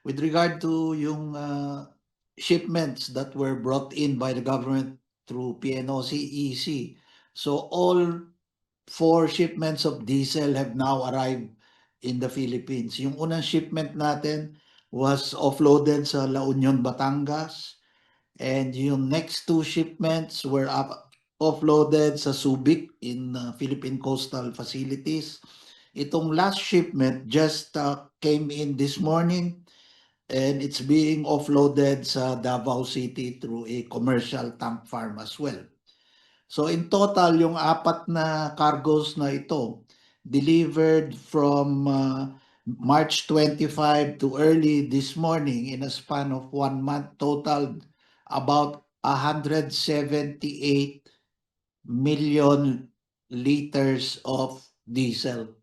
with regard to yung shipments that were brought in by the government through PNOC-EC. So all 4 shipments of diesel have now arrived in the Philippines. Yung unang shipment natin was offloaded sa La Union, Batangas, and yung next 2 shipments were offloaded sa Subic in Philippine Coastal Facilities. Itong last shipment just came in this morning, and it's being offloaded sa Davao City through a commercial tank farm as well. So in total, yung 4 na cargos na ito delivered from March 25 to early this morning in a span of 1 month totaled about 178 million liters of diesel.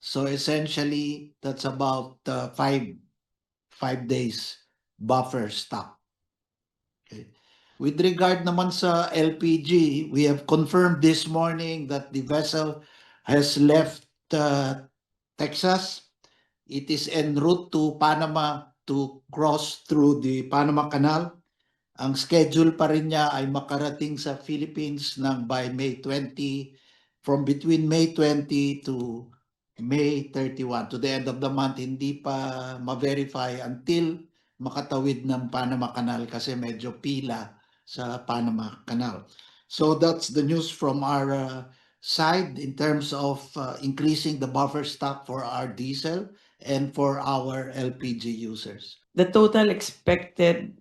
So essentially, that's about 5 days buffer stock. Okay. With regard naman sa LPG, we have confirmed this morning that the vessel has left Texas. It is en route to Panama to cross through the Panama Canal. Ang schedule pa rin niya ay makarating sa Philippines ng by May 20, from between May 20 to May 31. To the end of the month, hindi pa ma-verify until makatawid ng Panama Canal kasi medyo pila sa Panama Canal. So that's the news from our side in terms of increasing the buffer stock for our diesel and for our LPG users. The total expected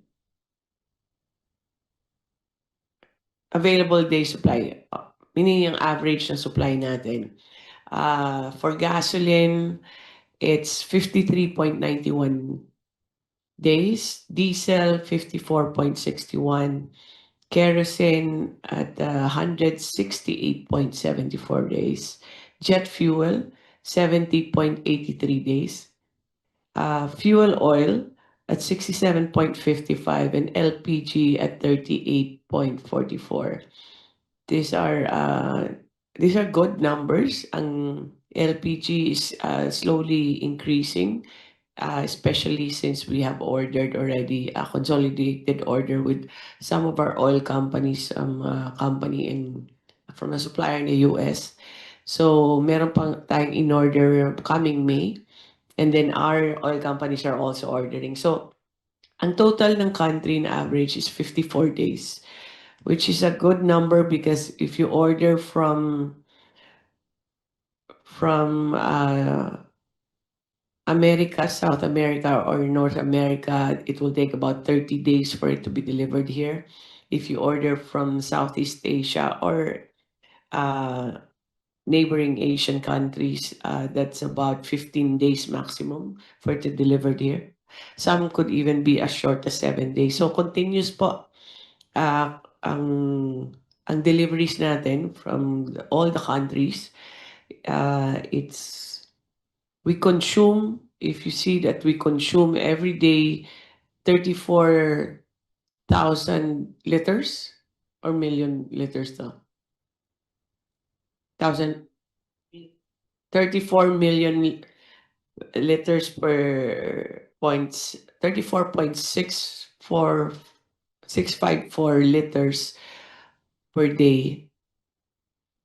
available day supply, meaning yung average na supply natin. For gasoline, it's 53.91 days, diesel 54.61, kerosene at 168.74 days, jet fuel 70.83 days, fuel oil at 67.55, and LPG at 38.44. These are good numbers. Ang LPG is slowly increasing, especially since we have ordered already a consolidated order with some of our oil companies, company from a supplier in the US. So meron pang tayong in order coming May, and then our oil companies are also ordering. So ang total ng country na average is 54 days, which is a good number because if you order from America, South America, or North America, it will take about 30 days for it to be delivered here. If you order from Southeast Asia or neighboring Asian countries, that's about 15 days maximum for it to be delivered here. Some could even be as short as 7 days. So continuous po ang deliveries natin from all the countries. We consume, if you see that we consume every day 34,000 liters or million liters to 34 million liters per points, 34.654 liters per day.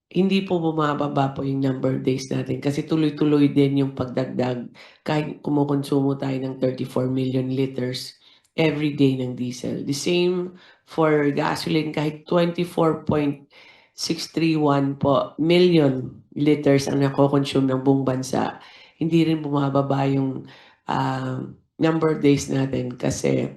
Hindi po bumababa po yung number of days natin kasi tuloy-tuloy din yung pagdagdag kahit kumukonsumo tayo ng 34 million liters every day ng diesel. The same for gasoline, kahit 24.631 po million liters ang nakokonsume ng buong bansa, hindi rin bumababa yung number of days natin kasi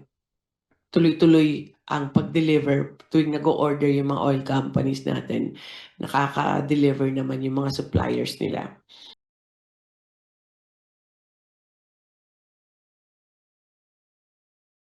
tuloy-tuloy ang pag-deliver tuwing nag-o-order yung mga oil companies natin, nakaka-deliver naman yung mga suppliers nila.